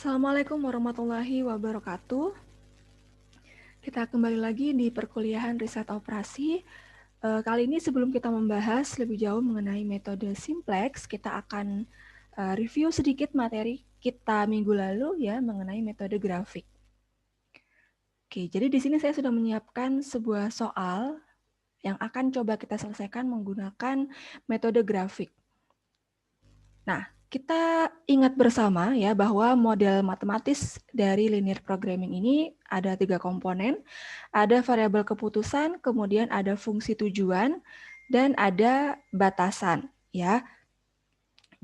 Assalamualaikum warahmatullahi wabarakatuh. Kita kembali lagi di perkuliahan riset operasi. Kali ini sebelum kita membahas lebih jauh mengenai metode simplex, kita akan review sedikit materi kita minggu lalu ya mengenai metode grafik. Oke, jadi di sini saya sudah menyiapkan sebuah soal yang akan coba kita selesaikan menggunakan metode grafik. Nah, kita ingat bersama ya bahwa model matematis dari linear programming ini ada 3 komponen, ada variabel keputusan, kemudian ada fungsi tujuan, dan ada batasan ya.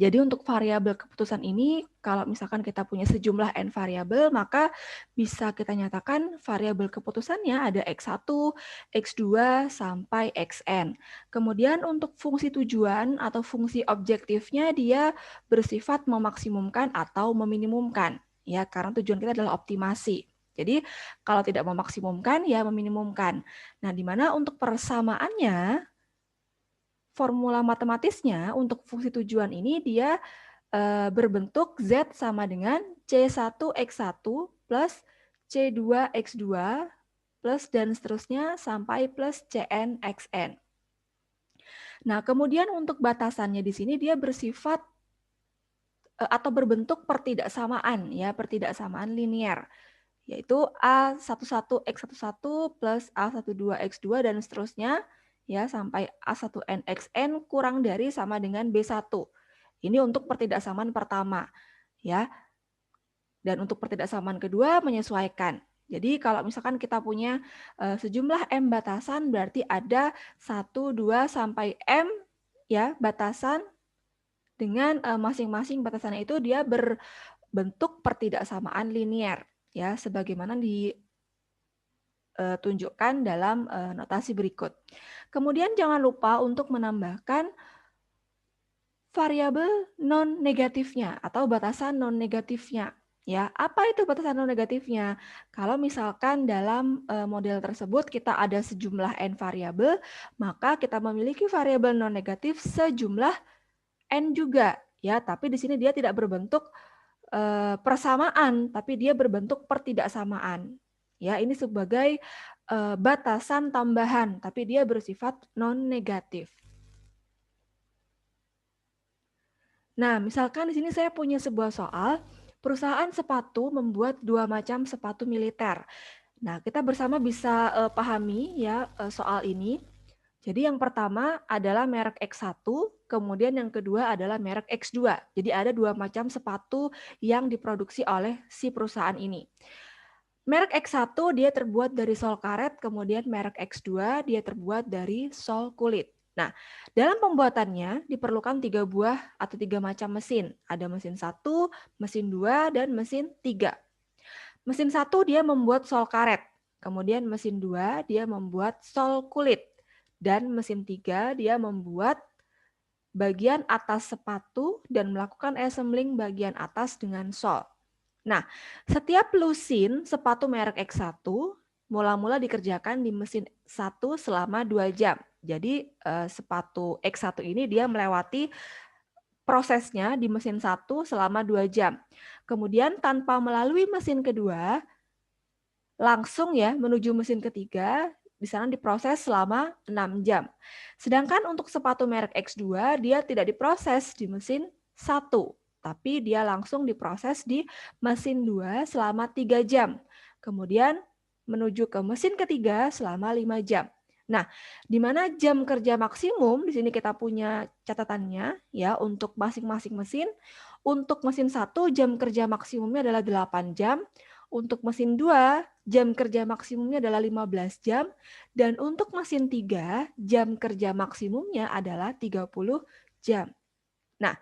Jadi untuk variabel keputusan ini, kalau misalkan kita punya sejumlah n variabel, maka bisa kita nyatakan variabel keputusannya ada x1, x2, sampai xn. Kemudian untuk fungsi tujuan atau fungsi objektifnya, dia bersifat memaksimumkan atau meminimumkan. Ya, karena tujuan kita adalah optimasi. Jadi kalau tidak memaksimumkan, ya meminimumkan. Nah, di mana untuk persamaannya, formula matematisnya untuk fungsi tujuan ini dia berbentuk Z sama dengan C1X1 plus C2X2 plus dan seterusnya sampai plus CNXN. Nah, kemudian untuk batasannya di sini dia bersifat atau berbentuk pertidaksamaan ya, pertidaksamaan linear, yaitu A11X11 plus A12X2 dan seterusnya ya sampai A1NXN kurang dari sama dengan B1. Ini untuk pertidaksamaan pertama ya. Dan untuk pertidaksamaan kedua menyesuaikan. Jadi kalau misalkan kita punya sejumlah M batasan berarti ada 1, 2 sampai M ya batasan dengan masing-masing batasannya itu dia berbentuk pertidaksamaan linear ya sebagaimana ditunjukkan dalam notasi berikut. Kemudian jangan lupa untuk menambahkan variabel non negatifnya atau batasan non negatifnya. Ya, apa itu batasan non negatifnya? Kalau misalkan dalam model tersebut kita ada sejumlah n variabel, maka kita memiliki variabel non negatif sejumlah n juga, ya. Tapi di sini dia tidak berbentuk persamaan, tapi dia berbentuk pertidaksamaan. Ya, ini sebagai batasan tambahan, tapi dia bersifat non negatif. Nah, misalkan di sini saya punya sebuah soal, perusahaan sepatu membuat 2 macam sepatu militer. Nah, kita bersama bisa pahami ya soal ini. Jadi yang pertama adalah merek X1, kemudian yang kedua adalah merek X2. Jadi ada 2 macam sepatu yang diproduksi oleh si perusahaan ini. Merek X1 dia terbuat dari sol karet, kemudian merek X2 dia terbuat dari sol kulit. Nah, dalam pembuatannya diperlukan 3 buah atau 3 macam mesin. Ada mesin 1, mesin 2, dan mesin 3. Mesin 1 dia membuat sol karet, kemudian mesin 2 dia membuat sol kulit, dan mesin 3 dia membuat bagian atas sepatu dan melakukan assembling bagian atas dengan sol. Nah, setiap lusin sepatu merek X1 mula-mula dikerjakan di mesin 1 selama 2 jam. Jadi sepatu X1 ini dia melewati prosesnya di mesin 1 selama 2 jam. Kemudian tanpa melalui mesin kedua, langsung ya menuju mesin ketiga, di sana diproses selama 6 jam. Sedangkan untuk sepatu merek X2, dia tidak diproses di mesin 1, tapi dia langsung diproses di mesin 2 selama 3 jam. Kemudian menuju ke mesin ketiga selama 5 jam. Nah, di mana jam kerja maksimum, di sini kita punya catatannya ya untuk masing-masing mesin. Untuk mesin 1 jam kerja maksimumnya adalah 8 jam. Untuk mesin 2 jam kerja maksimumnya adalah 15 jam. Dan untuk mesin 3 jam kerja maksimumnya adalah 30 jam. Nah,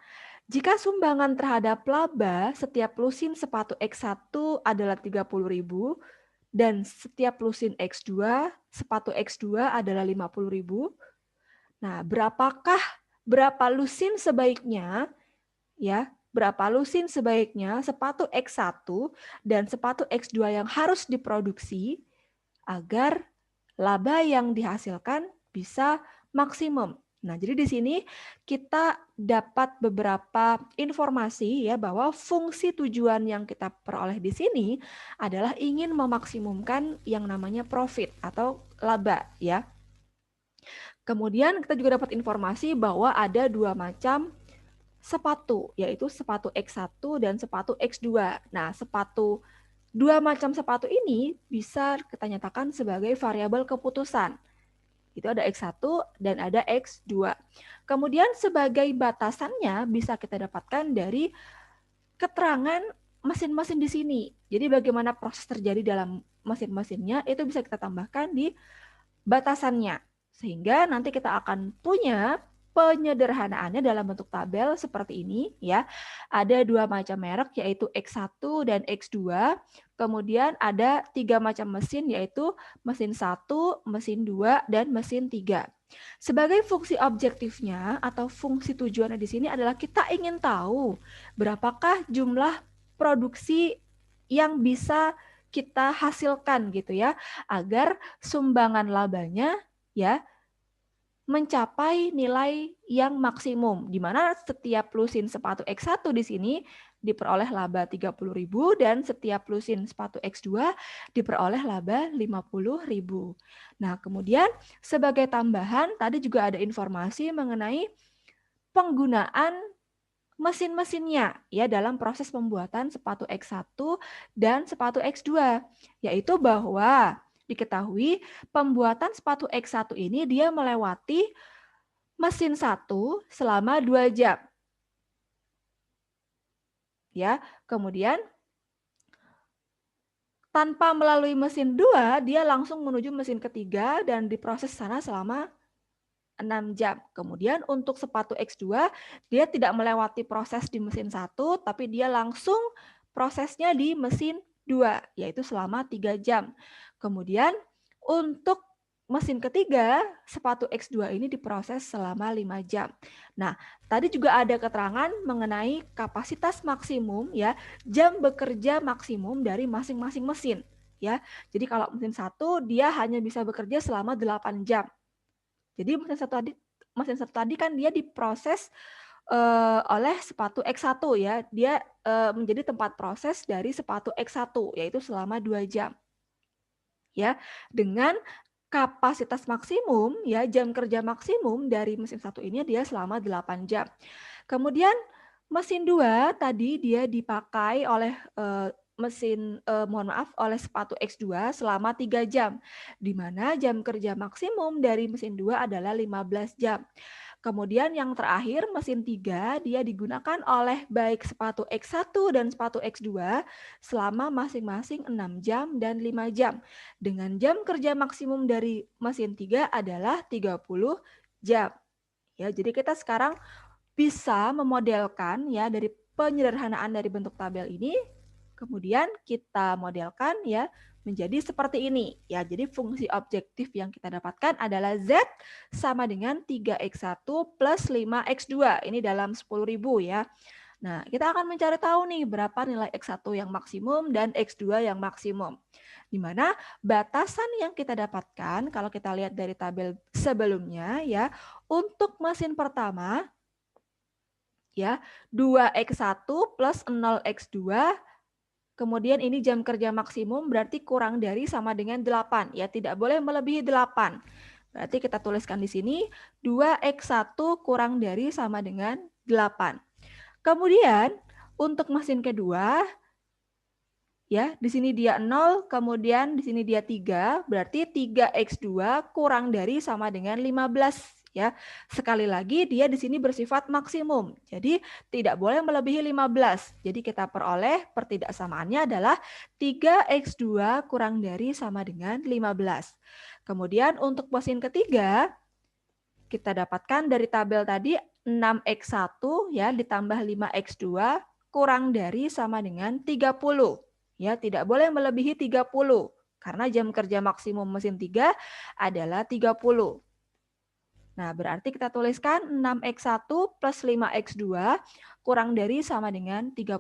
jika sumbangan terhadap laba setiap lusin sepatu X1 adalah 30.000 dan setiap lusin X2, sepatu X2 adalah 50.000. Nah, berapa lusin sebaiknya ya? Berapa lusin sebaiknya sepatu X1 dan sepatu X2 yang harus diproduksi agar laba yang dihasilkan bisa maksimum. Nah, jadi di sini kita dapat beberapa informasi ya bahwa fungsi tujuan yang kita peroleh di sini adalah ingin memaksimumkan yang namanya profit atau laba ya. Kemudian kita juga dapat informasi bahwa ada dua macam sepatu, yaitu sepatu X1 dan sepatu X2. Nah, dua macam sepatu ini bisa kita nyatakan sebagai variabel keputusan. Itu ada X1 dan ada X2. Kemudian sebagai batasannya bisa kita dapatkan dari keterangan mesin-mesin di sini. Jadi bagaimana proses terjadi dalam mesin-mesinnya itu bisa kita tambahkan di batasannya. Sehingga nanti kita akan punya penyederhanaannya dalam bentuk tabel seperti ini ya. Ada dua macam merek yaitu X1 dan X2. Kemudian ada tiga macam mesin yaitu mesin 1, mesin 2, dan mesin 3. Sebagai fungsi objektifnya atau fungsi tujuannya di sini adalah kita ingin tahu berapakah jumlah produksi yang bisa kita hasilkan gitu ya, agar sumbangan labanya ya mencapai nilai yang maksimum, di mana setiap lusin sepatu X1 di sini diperoleh laba 30.000 dan setiap lusin sepatu X2 diperoleh laba 50.000. Nah, kemudian sebagai tambahan tadi juga ada informasi mengenai penggunaan mesin-mesinnya ya dalam proses pembuatan sepatu X1 dan sepatu X2, yaitu bahwa diketahui pembuatan sepatu X1 ini dia melewati mesin 1 selama 2 jam. Ya, kemudian tanpa melalui mesin 2, dia langsung menuju mesin ketiga dan diproses sana selama 6 jam. Kemudian untuk sepatu X2, dia tidak melewati proses di mesin 1, tapi dia langsung prosesnya di mesin 2, yaitu selama 3 jam. Kemudian untuk mesin ketiga, sepatu X2 ini diproses selama 5 jam. Nah, tadi juga ada keterangan mengenai kapasitas maksimum ya, jam bekerja maksimum dari masing-masing mesin ya. Jadi kalau mesin 1 dia hanya bisa bekerja selama 8 jam. Jadi mesin satu tadi kan dia diproses oleh sepatu X1 ya. Dia menjadi tempat proses dari sepatu X1 yaitu selama 2 jam. Ya, dengan kapasitas maksimum ya, jam kerja maksimum dari mesin 1 ini dia selama 8 jam. Kemudian mesin 2 tadi dia dipakai oleh oleh sepatu X2 selama 3 jam, di mana jam kerja maksimum dari mesin 2 adalah 15 jam. Kemudian yang terakhir mesin 3 dia digunakan oleh baik sepatu X1 dan sepatu X2 selama masing-masing 6 jam dan 5 jam. Dengan jam kerja maksimum dari mesin 3 adalah 30 jam. Ya, jadi kita sekarang bisa memodelkan ya dari penyederhanaan dari bentuk tabel ini, kemudian kita modelkan ya menjadi seperti ini. Ya, jadi fungsi objektif yang kita dapatkan adalah Z sama dengan 3X1 plus 5X2. Ini dalam 10.000 ya. Nah, kita akan mencari tahu nih berapa nilai X1 yang maksimum dan X2 yang maksimum. Di mana batasan yang kita dapatkan, kalau kita lihat dari tabel sebelumnya ya, untuk mesin pertama, ya 2X1 plus 0X2, kemudian ini jam kerja maksimum berarti kurang dari sama dengan 8. Ya, tidak boleh melebihi 8. Berarti kita tuliskan di sini 2X1 kurang dari sama dengan 8. Kemudian untuk mesin kedua, ya di sini dia 0, kemudian di sini dia 3, berarti 3X2 kurang dari sama dengan 15. Ya, sekali lagi dia di sini bersifat maksimum. Jadi tidak boleh melebihi 15. Jadi kita peroleh pertidaksamaannya adalah 3X2 kurang dari sama dengan 15. Kemudian untuk mesin ketiga kita dapatkan dari tabel tadi 6X1 ya ditambah 5X2 kurang dari sama dengan 30. Ya, tidak boleh melebihi 30 karena jam kerja maksimum mesin 3 adalah 30. Nah, berarti kita tuliskan 6X1 plus 5X2 kurang dari sama dengan 30.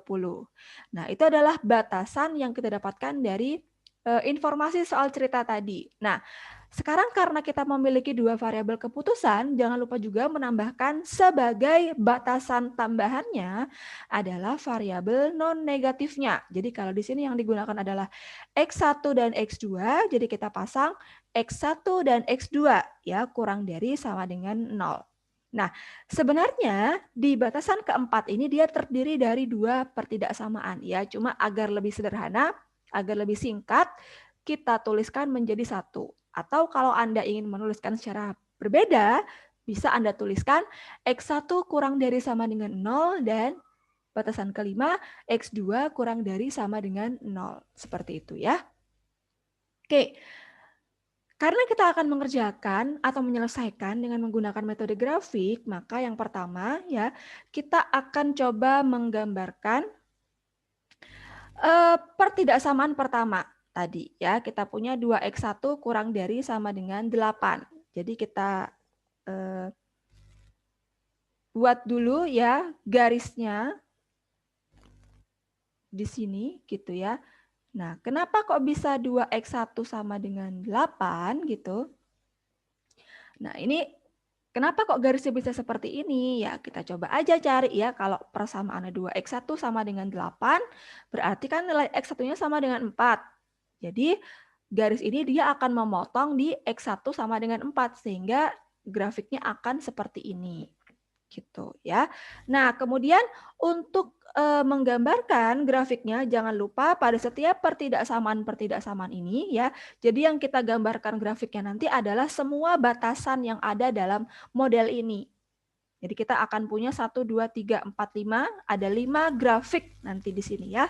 Nah, itu adalah batasan yang kita dapatkan dari informasi soal cerita tadi. Nah, Sekarang karena kita memiliki dua variabel keputusan, jangan lupa juga menambahkan sebagai batasan tambahannya adalah variabel non negatifnya. Jadi kalau di sini yang digunakan adalah X1 dan X2, jadi kita pasang X1 dan X2 ya, kurang dari sama dengan 0. Nah, sebenarnya di batasan keempat ini dia terdiri dari dua pertidaksamaan ya, cuma agar lebih sederhana, agar lebih singkat, kita tuliskan menjadi satu. Atau kalau Anda ingin menuliskan secara berbeda, bisa Anda tuliskan X1 kurang dari sama dengan 0 dan batasan kelima X2 kurang dari sama dengan 0. Seperti itu ya. Oke. Karena kita akan mengerjakan atau menyelesaikan dengan menggunakan metode grafik, maka yang pertama ya, kita akan coba menggambarkan pertidaksamaan pertama tadi ya. Kita punya 2x1 kurang dari sama dengan 8. Jadi kita buat dulu ya garisnya di sini gitu ya. Nah, kenapa kok bisa 2x1 sama dengan 8 gitu? Nah, ini kenapa kok garisnya bisa seperti ini? Ya, kita coba aja cari ya. Kalau persamaannya 2x1 sama dengan 8, berarti kan nilai x1-nya sama dengan 4. Jadi, garis ini dia akan memotong di x1 sama dengan 4, sehingga grafiknya akan seperti ini. Gitu ya. Nah, kemudian untuk menggambarkan grafiknya, jangan lupa pada setiap pertidaksamaan ini ya. Jadi yang kita gambarkan grafiknya nanti adalah semua batasan yang ada dalam model ini. Jadi kita akan punya 1, 2, 3, 4, 5, ada 5 grafik nanti di sini ya.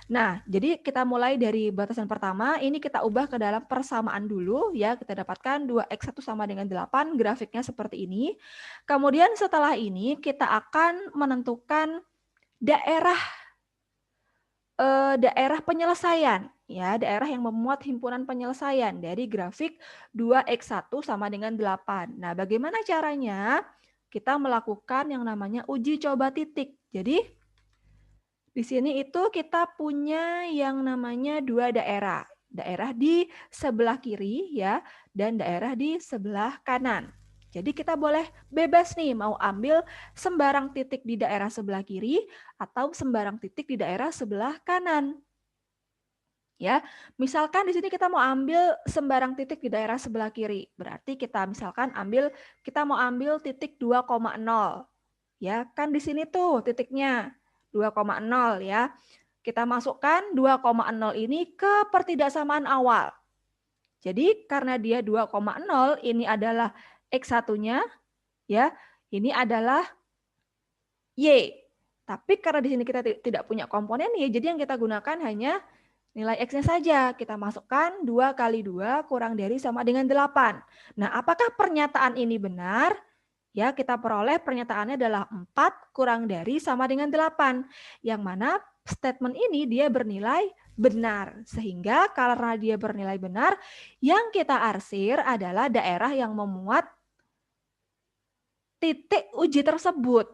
Nah, jadi kita mulai dari batasan pertama, ini kita ubah ke dalam persamaan dulu ya. Kita dapatkan 2x1 sama dengan 8, grafiknya seperti ini. Kemudian setelah ini kita akan menentukan daerah penyelesaian ya, daerah yang memuat himpunan penyelesaian dari grafik 2x1 sama dengan 8. Nah, bagaimana caranya? Kita melakukan yang namanya uji coba titik. Jadi di sini itu kita punya yang namanya dua daerah. Daerah di sebelah kiri ya, dan daerah di sebelah kanan. Jadi kita boleh bebas nih mau ambil sembarang titik di daerah sebelah kiri atau sembarang titik di daerah sebelah kanan. Ya, misalkan di sini kita mau ambil sembarang titik di daerah sebelah kiri. Berarti kita misalkan kita mau ambil titik 2,0. Ya, kan di sini tuh titiknya 2,0 ya. Kita masukkan 2,0 ini ke pertidaksamaan awal. Jadi karena dia 2,0 ini adalah X1-nya ya. Ini adalah Y. Tapi karena di sini kita tidak punya komponen Y, jadi yang kita gunakan hanya nilai X-nya saja. Kita masukkan 2 kali 2 kurang dari sama dengan 8. Nah, apakah pernyataan ini benar? Ya, kita peroleh pernyataannya adalah 4 kurang dari sama dengan 8. Yang mana statement ini dia bernilai benar. Sehingga karena dia bernilai benar, yang kita arsir adalah daerah yang memuat titik uji tersebut.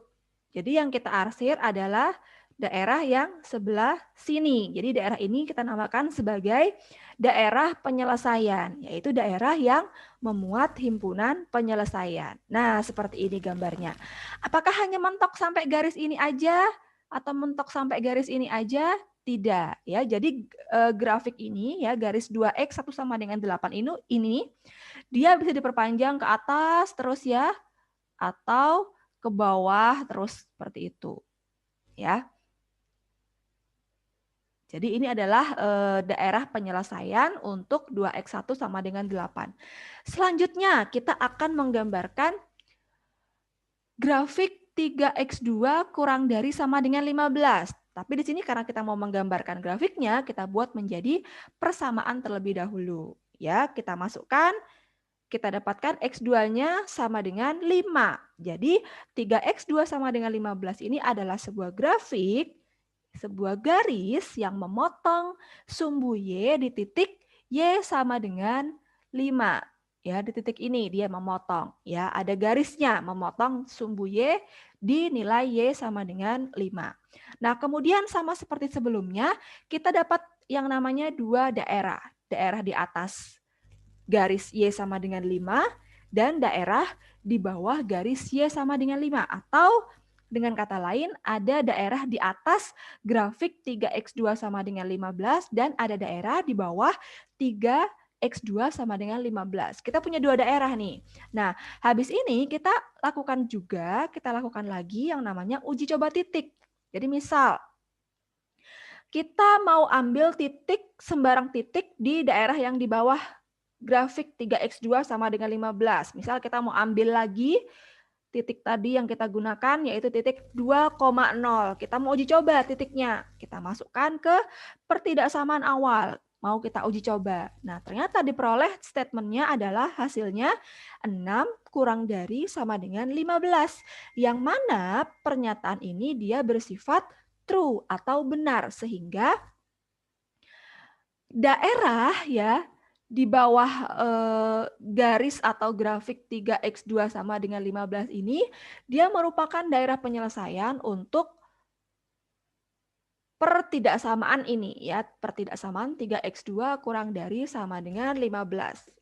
Jadi yang kita arsir adalah daerah yang sebelah sini. Jadi daerah ini kita namakan sebagai daerah penyelesaian, yaitu daerah yang memuat himpunan penyelesaian. Nah, seperti ini gambarnya. Apakah hanya mentok sampai garis ini aja atau mentok sampai garis ini aja? Tidak, ya. Jadi grafik ini ya, garis 2x 1 sama dengan 8 ini dia bisa diperpanjang ke atas terus ya, atau ke bawah terus seperti itu. Ya. Jadi ini adalah daerah penyelesaian untuk 2x1 sama dengan 8. Selanjutnya kita akan menggambarkan grafik 3x2 kurang dari sama dengan 15. Tapi di sini karena kita mau menggambarkan grafiknya, kita buat menjadi persamaan terlebih dahulu. Ya, kita masukkan, kita dapatkan X2-nya sama dengan 5. Jadi 3x2 sama dengan 15 ini adalah sebuah grafik, sebuah garis yang memotong sumbu Y di titik Y sama dengan 5. Ya, di titik ini dia memotong. Ya, ada garisnya memotong sumbu Y di nilai Y sama dengan 5. Nah, kemudian sama seperti sebelumnya, kita dapat yang namanya dua daerah. Daerah di atas garis Y sama dengan 5 dan daerah di bawah garis Y sama dengan 5. Atau dengan kata lain, ada daerah di atas grafik 3x2 sama dengan 15 dan ada daerah di bawah 3x2 sama dengan 15. Kita punya dua daerah nih. Nah, habis ini kita lakukan lagi yang namanya uji coba titik. Jadi misal, kita mau ambil titik, sembarang titik di daerah yang di bawah grafik 3x2 sama dengan 15. Misal kita mau ambil lagi titik tadi yang kita gunakan, yaitu titik 2,0. Kita mau uji coba titiknya. Kita masukkan ke pertidaksamaan awal. Mau kita uji coba. Nah, ternyata diperoleh statementnya adalah hasilnya 6 kurang dari sama dengan 15. Yang mana pernyataan ini dia bersifat true atau benar, sehingga daerah ya di bawah garis atau grafik 3x2 sama dengan 15 ini dia merupakan daerah penyelesaian untuk pertidaksamaan ini ya, pertidaksamaan 3x2 kurang dari sama dengan 15.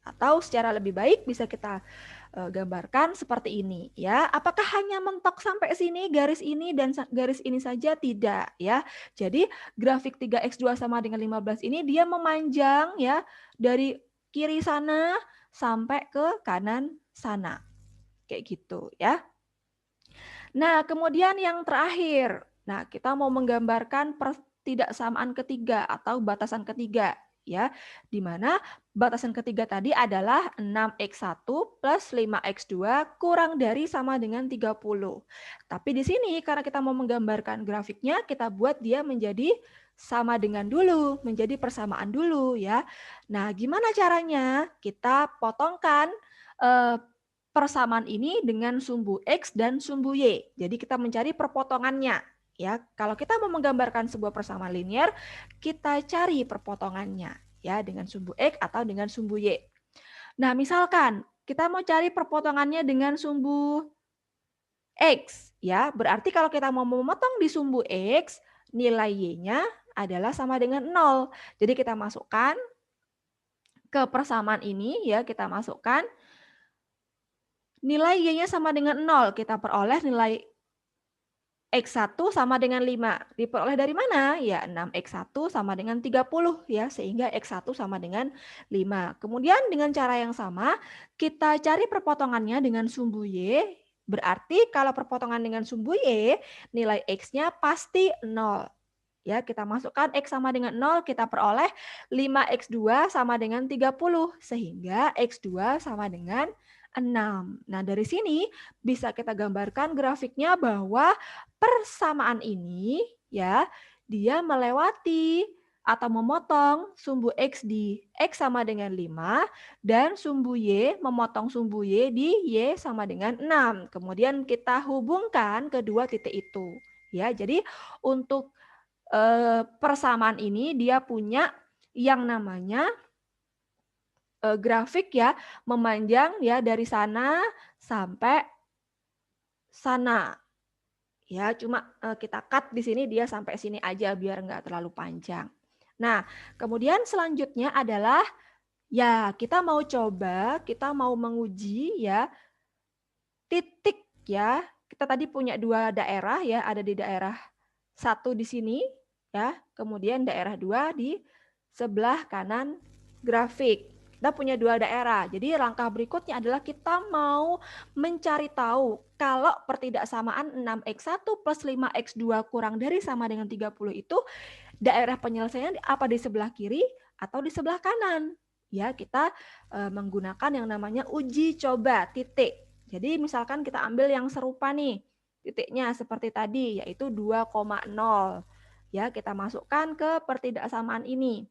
Atau secara lebih baik bisa kita gambarkan seperti ini ya. Apakah hanya mentok sampai sini garis ini dan garis ini saja? Tidak ya. Jadi grafik 3x2 sama dengan 15 ini dia memanjang ya dari kiri sana sampai ke kanan sana. Kayak gitu ya. Nah, kemudian yang terakhir. Nah, kita mau menggambarkan pertidaksamaan ketiga atau batasan ketiga ya, di mana batasan ketiga tadi adalah 6x1 plus 5x2 kurang dari sama dengan 30. Tapi di sini karena kita mau menggambarkan grafiknya, kita buat dia menjadi sama dengan dulu, menjadi persamaan dulu ya. Nah, gimana caranya? Kita potongkan persamaan ini dengan sumbu X dan sumbu Y. Jadi kita mencari perpotongannya. Ya, kalau kita mau menggambarkan sebuah persamaan linear, kita cari perpotongannya ya dengan sumbu X atau dengan sumbu Y. Nah, misalkan kita mau cari perpotongannya dengan sumbu X ya, berarti kalau kita mau memotong di sumbu X, nilai Y-nya adalah sama dengan 0. Jadi kita masukkan ke persamaan ini ya, kita masukkan nilai Y-nya sama dengan 0. Kita peroleh nilai X1 sama dengan 5. Diperoleh dari mana? Ya 6X1 sama dengan 30 ya, sehingga X1 sama dengan 5. Kemudian dengan cara yang sama, kita cari perpotongannya dengan sumbu Y. Berarti kalau perpotongan dengan sumbu Y, nilai X-nya pasti 0. Ya, kita masukkan X sama dengan 0, kita peroleh 5X2 sama dengan 30, sehingga X2 sama dengan 6. Nah, dari sini bisa kita gambarkan grafiknya bahwa persamaan ini ya, dia melewati atau memotong sumbu X di X sama dengan 5 dan sumbu Y memotong sumbu Y di Y sama dengan 6. Kemudian kita hubungkan kedua titik itu. Ya, jadi untuk persamaan ini dia punya yang namanya grafik ya, memanjang ya dari sana sampai sana. Ya, cuma kita cut di sini dia sampai sini aja biar nggak terlalu panjang. Nah, kemudian selanjutnya adalah ya kita mau menguji ya titik ya. Kita tadi punya dua daerah ya, ada di daerah satu di sini ya, kemudian daerah 2 di sebelah kanan grafik. Kita punya dua daerah. Jadi langkah berikutnya adalah kita mau mencari tahu kalau pertidaksamaan 6x1 plus 5x2 kurang dari sama dengan 30 itu daerah penyelesaian apa di sebelah kiri atau di sebelah kanan. Ya, kita menggunakan yang namanya uji coba titik. Jadi misalkan kita ambil yang serupa nih. Titiknya seperti tadi yaitu 2,0. Ya, kita masukkan ke pertidaksamaan ini.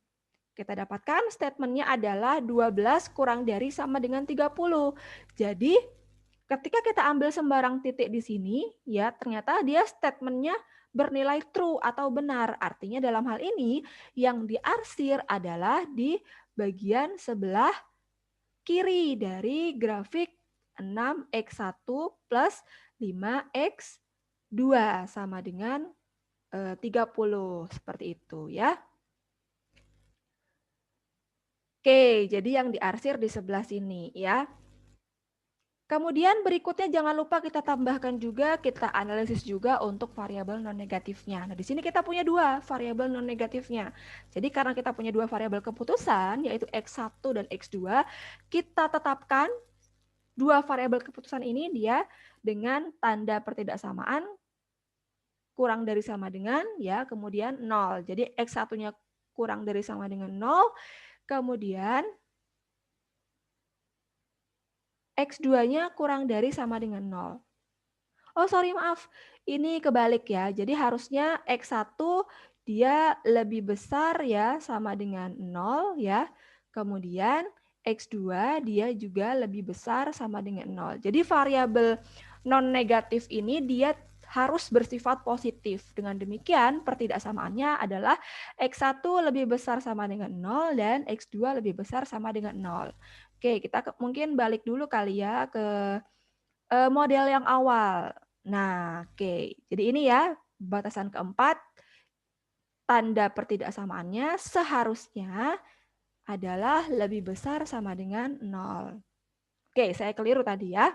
Kita dapatkan statementnya adalah 12 kurang dari sama dengan 30. Jadi ketika kita ambil sembarang titik di sini, ya ternyata dia statementnya bernilai true atau benar. Artinya dalam hal ini yang diarsir adalah di bagian sebelah kiri dari grafik 6x1 plus 5x2 sama dengan 30. Seperti itu ya. Oke, jadi yang diarsir di sebelah sini ya. Kemudian berikutnya jangan lupa kita tambahkan juga, kita analisis juga untuk variabel non-negatifnya. Nah, di sini kita punya dua variabel non-negatifnya. Jadi karena kita punya dua variabel keputusan, yaitu X1 dan X2, kita tetapkan dua variabel keputusan ini dia dengan tanda pertidaksamaan kurang dari sama dengan, ya, kemudian 0. Jadi X1-nya kurang dari sama dengan 0, kemudian X2-nya kurang dari sama dengan 0. Oh, sorry, maaf. Ini kebalik ya. Jadi harusnya X1 dia lebih besar ya, sama dengan 0 ya. Kemudian X2 dia juga lebih besar sama dengan 0. Jadi variabel non-negatif ini dia harus bersifat positif. Dengan demikian, pertidaksamaannya adalah X1 lebih besar sama dengan 0 dan X2 lebih besar sama dengan 0. Oke, kita mungkin balik dulu kali ya ke model yang awal. Nah, oke. Jadi ini ya, batasan keempat, tanda pertidaksamaannya seharusnya adalah lebih besar sama dengan 0. Oke, saya keliru tadi ya.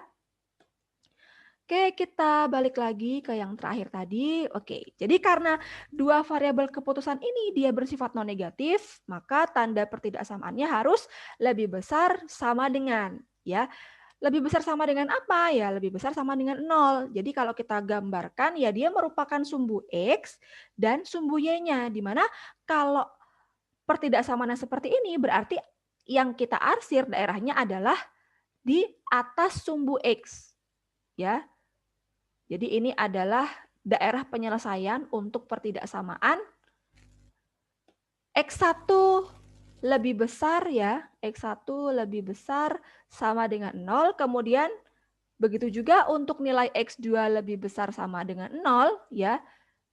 Oke, kita balik lagi ke yang terakhir tadi. Oke, jadi karena dua variabel keputusan ini dia bersifat non-negatif, maka tanda pertidaksamaannya harus lebih besar sama dengan, ya. Lebih besar sama dengan apa? Ya, lebih besar sama dengan 0. Jadi kalau kita gambarkan, ya dia merupakan sumbu X dan sumbu Y-nya. Dimana kalau pertidaksamaannya seperti ini, berarti yang kita arsir daerahnya adalah di atas sumbu X. Ya, jadi ini adalah daerah penyelesaian untuk pertidaksamaan X1 lebih besar ya, X1 lebih besar sama dengan 0, kemudian begitu juga untuk nilai X2 lebih besar sama dengan 0 ya,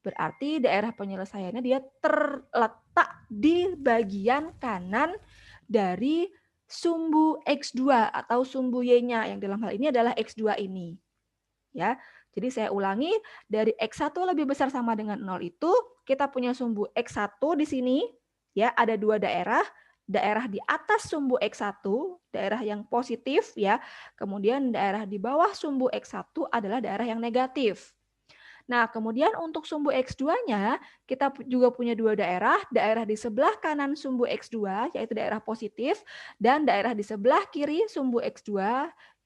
berarti daerah penyelesaiannya dia terletak di bagian kanan dari sumbu X2 atau sumbu Y-nya yang dalam hal ini adalah X2 ini. Ya. Jadi saya ulangi, dari X1 lebih besar sama dengan 0 itu kita punya sumbu X1 di sini, ya, ada dua daerah, daerah di atas sumbu X1, daerah yang positif ya. Kemudian daerah di bawah sumbu X1 adalah daerah yang negatif. Nah, kemudian untuk sumbu X2-nya, kita juga punya dua daerah, daerah di sebelah kanan sumbu X2, yaitu daerah positif, dan daerah di sebelah kiri sumbu X2,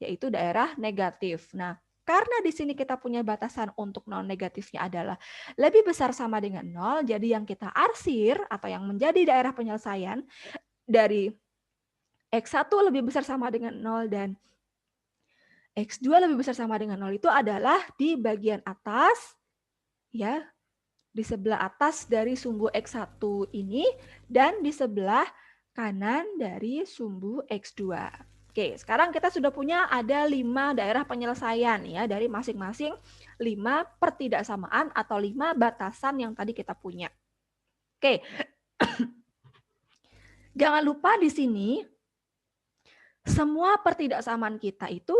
yaitu daerah negatif. Nah, karena di sini kita punya batasan untuk non negatifnya adalah lebih besar sama dengan 0, jadi yang kita arsir atau yang menjadi daerah penyelesaian dari X1 lebih besar sama dengan 0 dan X2 lebih besar sama dengan 0 itu adalah di bagian atas, ya, di sebelah atas dari sumbu X1 ini dan di sebelah kanan dari sumbu X2. Oke, sekarang kita sudah punya ada 5 daerah penyelesaian ya dari masing-masing 5 pertidaksamaan atau 5 batasan yang tadi kita punya. Oke. Jangan lupa di sini semua pertidaksamaan kita itu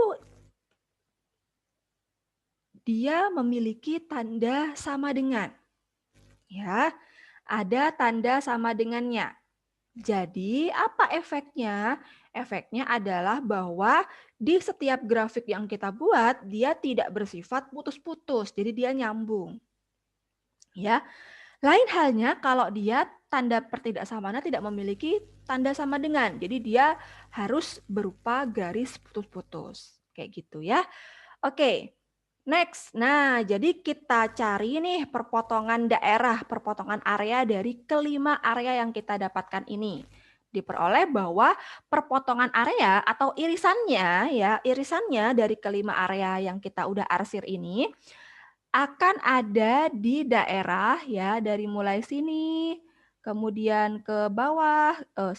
dia memiliki tanda sama dengan. Ya, ada tanda sama dengannya. Jadi, apa efeknya? Efeknya adalah bahwa di setiap grafik yang kita buat, dia tidak bersifat putus-putus. Jadi, dia nyambung. Ya. Lain halnya kalau dia tanda pertidaksamaannya tidak memiliki tanda sama dengan. Jadi, dia harus berupa garis putus-putus. Kayak gitu ya. Oke. Next, nah jadi kita cari nih perpotongan daerah, perpotongan area dari kelima area yang kita dapatkan ini. Diperoleh bahwa perpotongan area atau irisannya ya, irisannya dari kelima area yang kita udah arsir ini akan ada di daerah ya, dari mulai sini, kemudian ke bawah, ke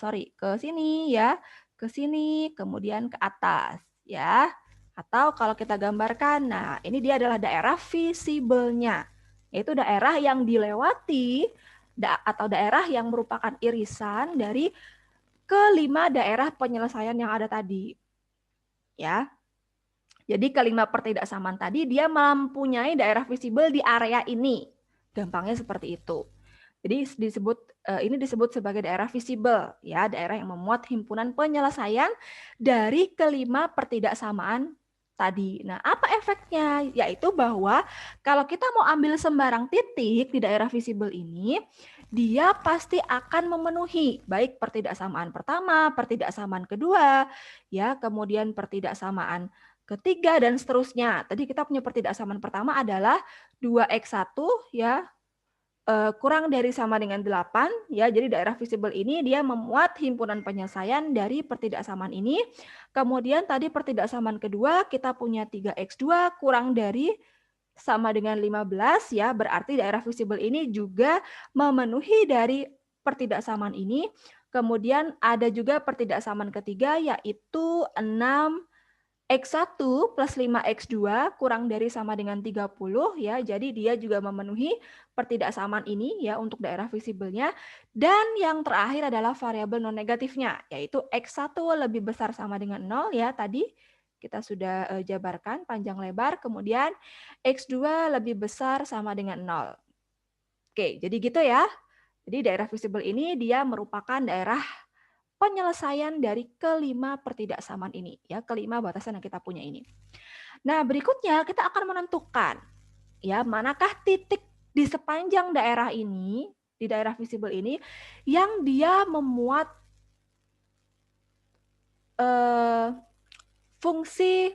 sini ya, ke sini, kemudian ke atas ya. Atau kalau kita gambarkan, nah ini dia adalah daerah visibelnya, yaitu daerah yang dilewati atau daerah yang merupakan irisan dari kelima daerah penyelesaian yang ada tadi. Ya. Jadi kelima pertidaksamaan tadi dia mempunyai daerah visibel di area ini. Gampangnya seperti itu. Jadi ini disebut sebagai daerah visible, ya, daerah yang memuat himpunan penyelesaian dari kelima pertidaksamaan tadi. Nah, apa efeknya? Yaitu bahwa kalau kita mau ambil sembarang titik di daerah visible ini, dia pasti akan memenuhi baik pertidaksamaan pertama, pertidaksamaan kedua, ya, kemudian pertidaksamaan ketiga dan seterusnya. Tadi kita punya pertidaksamaan pertama adalah 2x1, ya, kurang dari sama dengan 8, ya. Jadi daerah visible ini dia memuat himpunan penyelesaian dari pertidaksamaan ini. Kemudian tadi pertidaksamaan kedua kita punya 3x2 kurang dari sama dengan 15, ya. Berarti daerah visible ini juga memenuhi dari pertidaksamaan ini. Kemudian ada juga pertidaksamaan ketiga yaitu 6x1 plus 5x2 kurang dari sama dengan 30, ya. Jadi dia juga memenuhi pertidaksamaan ini, ya, untuk daerah visibelnya. Dan yang terakhir adalah variabel non negatifnya, yaitu x1 lebih besar sama dengan 0, ya. Tadi kita sudah jabarkan panjang lebar, kemudian x2 lebih besar sama dengan 0. Oke, jadi gitu ya. Jadi daerah visible ini dia merupakan daerah penyelesaian dari kelima pertidaksamaan ini, ya, kelima batasan yang kita punya ini. Nah, berikutnya kita akan menentukan, ya, manakah titik di sepanjang daerah ini, di daerah visible ini, yang dia memuat fungsi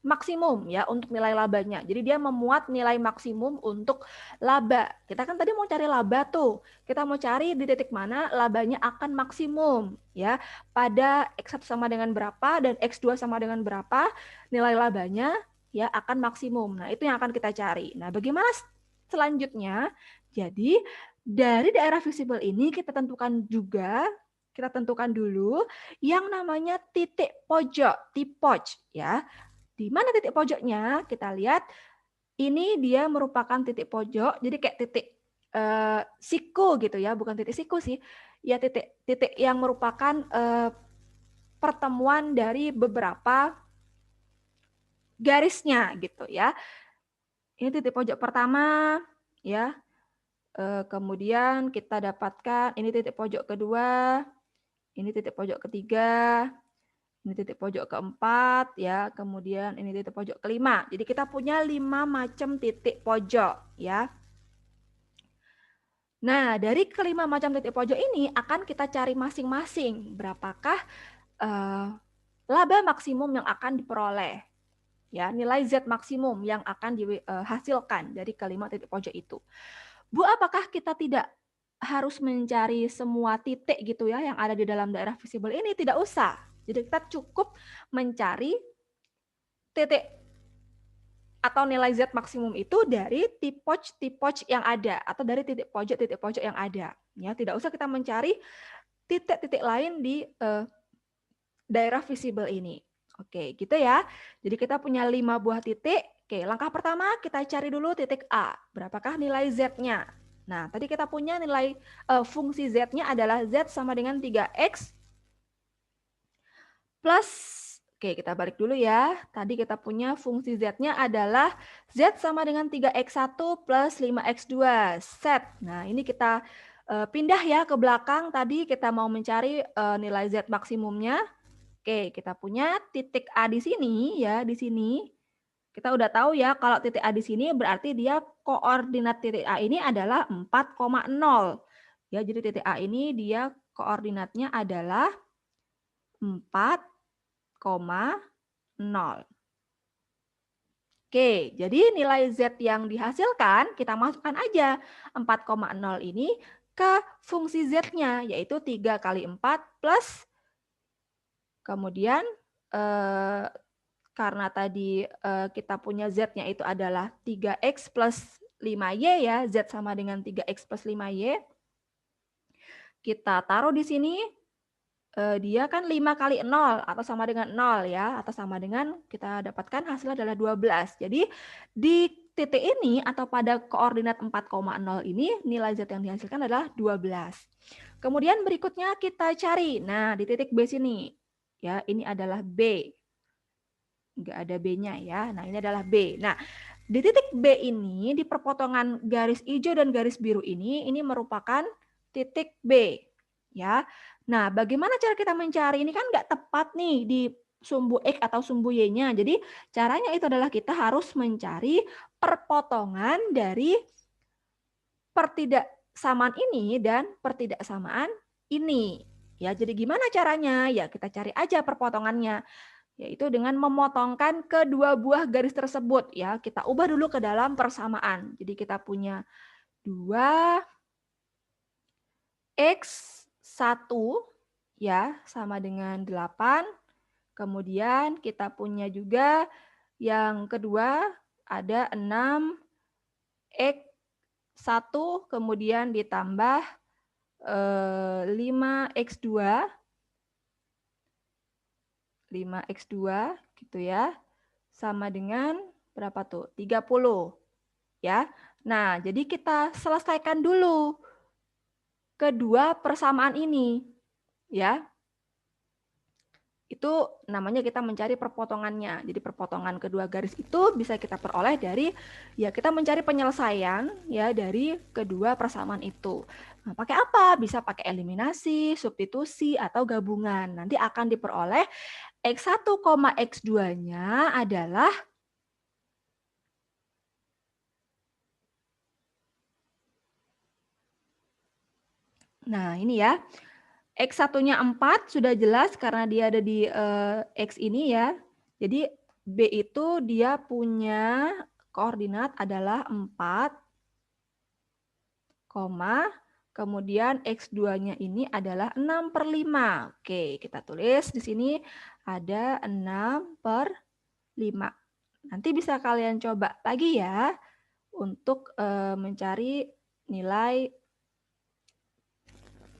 maksimum, ya, untuk nilai labanya. Jadi dia memuat nilai maksimum untuk laba. Kita kan tadi mau cari laba tuh. Kita mau cari di titik mana labanya akan maksimum, ya. Pada X1 sama dengan berapa dan X2 sama dengan berapa nilai labanya, ya, akan maksimum. Nah, itu yang akan kita cari. Nah, bagaimana selanjutnya? Jadi dari daerah visible ini kita tentukan dulu yang namanya titik pojok, tipoj, ya. Di mana titik pojoknya? Kita lihat ini dia merupakan titik pojok, jadi kayak titik siku gitu, ya, bukan titik siku sih, ya, titik yang merupakan pertemuan dari beberapa garisnya gitu, ya. Ini titik pojok pertama, ya. Kemudian kita dapatkan ini titik pojok kedua, ini titik pojok ketiga, ini titik pojok keempat, ya. Kemudian ini titik pojok kelima. Jadi kita punya 5 macam titik pojok, ya. Nah, dari kelima macam titik pojok ini akan kita cari masing-masing berapakah laba maksimum yang akan diperoleh, ya, nilai Z maksimum yang akan dihasilkan dari kelima titik pojok itu. Bu, apakah kita tidak harus mencari semua titik gitu, ya, yang ada di dalam daerah visible ini? Tidak usah. Jadi kita cukup mencari titik atau nilai Z maksimum itu dari tipoj yang ada atau dari titik pojok yang ada. Ya, tidak usah kita mencari titik-titik lain di daerah visible ini. Oke, gitu ya. Jadi kita punya 5 buah titik. Oke, langkah pertama kita cari dulu titik A. Berapakah nilai Z-nya? Nah, tadi kita punya nilai fungsi Z-nya adalah Z sama dengan 3X plus, oke, kita balik dulu ya. Tadi kita punya fungsi Z-nya adalah Z sama dengan 3X1 plus 5X2. Set. Nah, ini kita pindah ya ke belakang. Tadi kita mau mencari nilai Z maksimumnya. Oke, kita punya titik A di sini, ya, di sini. Kita udah tahu ya kalau titik A di sini berarti dia koordinat titik A ini adalah 4,0. Ya, jadi titik A ini dia koordinatnya adalah 4,0. Oke, jadi nilai Z yang dihasilkan kita masukkan aja 4,0 ini ke fungsi Z-nya, yaitu 3 kali 4 plus kemudian karena tadi kita punya Z-nya itu adalah 3X plus 5Y, ya, Z sama dengan 3X plus 5Y. Kita taruh di sini, dia kan 5 kali 0 atau sama dengan 0, ya, atau sama dengan kita dapatkan hasilnya adalah 12. Jadi di titik ini atau pada koordinat 4,0 ini nilai Z yang dihasilkan adalah 12. Kemudian berikutnya kita cari, nah, di titik B sini, ya, ini adalah B. Nggak ada B-nya, ya. Nah, ini adalah B. Nah, Di titik B ini, di perpotongan garis hijau dan garis biru ini merupakan titik B. Ya. Nah, bagaimana cara kita mencari? Ini kan nggak tepat nih di sumbu X atau sumbu Y-nya. Jadi, caranya itu adalah kita harus mencari perpotongan dari pertidaksamaan ini dan pertidaksamaan ini. Ya, jadi gimana caranya? Ya, kita cari aja perpotongannya, yaitu dengan memotongkan kedua buah garis tersebut ya. Kita ubah dulu ke dalam persamaan. Jadi kita punya 2x1 ya sama dengan 8. Kemudian kita punya juga yang kedua ada 6x1 kemudian ditambah 5x2 gitu ya. Sama dengan berapa tuh? 30 ya. Nah, jadi kita selesaikan dulu kedua persamaan ini ya. Itu namanya kita mencari perpotongannya. Jadi perpotongan kedua garis itu bisa kita peroleh dari ya kita mencari penyelesaian ya dari kedua persamaan itu. Nah, pakai apa? Bisa pakai eliminasi, substitusi atau gabungan. Nanti akan diperoleh X1, X2-nya adalah nah ini ya. X1-nya 4 sudah jelas karena dia ada di X ini ya. Jadi B itu dia punya koordinat adalah 4, kemudian X2-nya ini adalah 6/5. Oke, kita tulis di sini ada 6/5. Nanti bisa kalian coba lagi ya untuk mencari nilai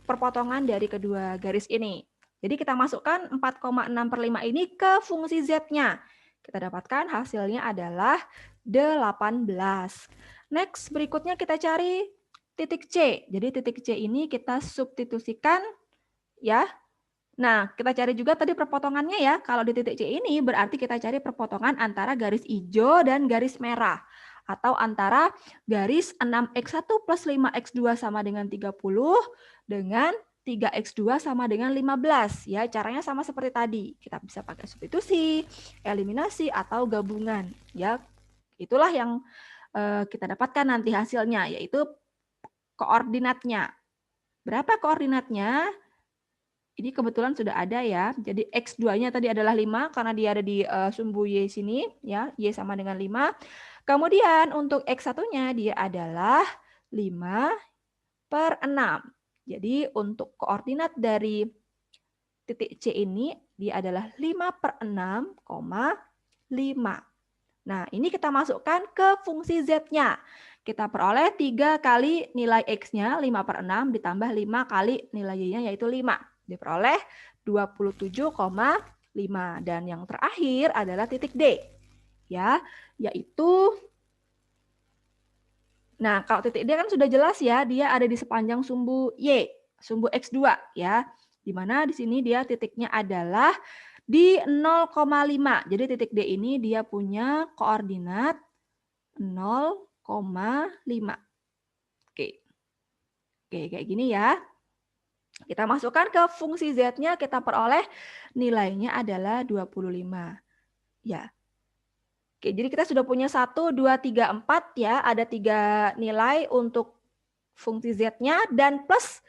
perpotongan dari kedua garis ini. Jadi kita masukkan 4,6/5 ini ke fungsi Z-nya. Kita dapatkan hasilnya adalah 18. Next, berikutnya kita cari titik C. Jadi titik C ini kita substitusikan ya. Nah, kita cari juga tadi perpotongannya ya. Kalau di titik C ini berarti kita cari perpotongan antara garis hijau dan garis merah. Atau antara garis 6x1 plus 5x2 sama dengan 30 dengan 3x2 sama dengan 15. Ya, caranya sama seperti tadi. Kita bisa pakai substitusi, eliminasi, atau gabungan. Ya, itulah yang kita dapatkan nanti hasilnya, yaitu koordinatnya. Berapa koordinatnya? Ini kebetulan sudah ada ya. Jadi X2-nya tadi adalah 5 karena dia ada di sumbu Y sini ya. Y sama dengan 5. Kemudian untuk X1-nya dia adalah 5/6. Jadi untuk koordinat dari titik C ini dia adalah 5/6,5. Nah, ini kita masukkan ke fungsi Z-nya. Kita peroleh 3 kali nilai X-nya 5/6 ditambah 5 kali nilai Y-nya yaitu 5. Diperoleh 27,5. Dan yang terakhir adalah titik D. Ya, yaitu nah, kalau titik D kan sudah jelas ya, dia ada di sepanjang sumbu Y, sumbu X2 ya. Di mana di sini dia titiknya adalah di 0,5. Jadi titik D ini dia punya koordinat 0,5. Oke. Oke, kayak gini ya. Kita masukkan ke fungsi Z-nya, kita peroleh nilainya adalah 25. Ya. Oke, jadi kita sudah punya 1, 2, 3, 4 ya. Ada 3 nilai untuk fungsi Z-nya dan plus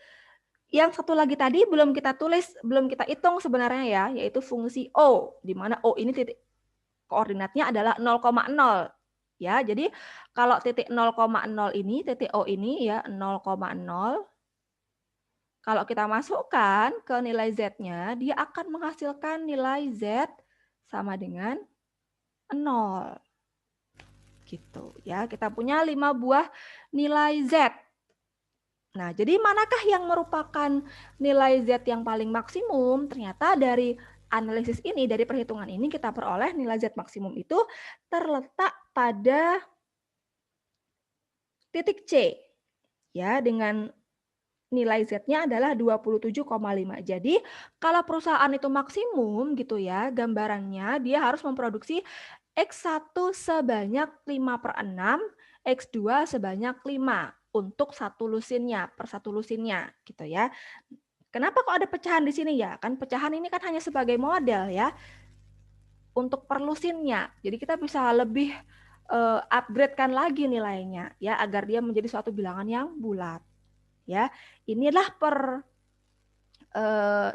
yang satu lagi tadi belum kita tulis, belum kita hitung sebenarnya ya, yaitu fungsi O, di mana O ini titik koordinatnya adalah 0,0. Ya, jadi kalau titik 0,0 ini, titik O ini ya 0,0. Kalau kita masukkan ke nilai Z-nya, dia akan menghasilkan nilai Z sama dengan 0. Gitu ya. Kita punya 5 buah nilai Z. Nah, jadi manakah yang merupakan nilai Z yang paling maksimum? Ternyata dari analisis ini, dari perhitungan ini kita peroleh nilai Z maksimum itu terletak pada titik C. Ya, dengan nilai Z-nya adalah 27,5. Jadi kalau perusahaan itu maksimum gitu ya, gambarannya dia harus memproduksi X1 sebanyak 5/6, X2 sebanyak 5 untuk satu lusinnya, per satu lusinnya gitu ya. Kenapa kok ada pecahan di sini ya? Kan pecahan ini kan hanya sebagai model ya untuk per lusinnya. Jadi kita bisa lebih upgrade-kan lagi nilainya ya agar dia menjadi suatu bilangan yang bulat ya. Inilah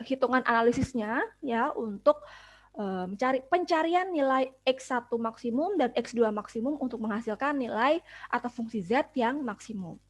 hitungan analisisnya ya untuk mencari pencarian nilai X1 maksimum dan X2 maksimum untuk menghasilkan nilai atau fungsi Z yang maksimum.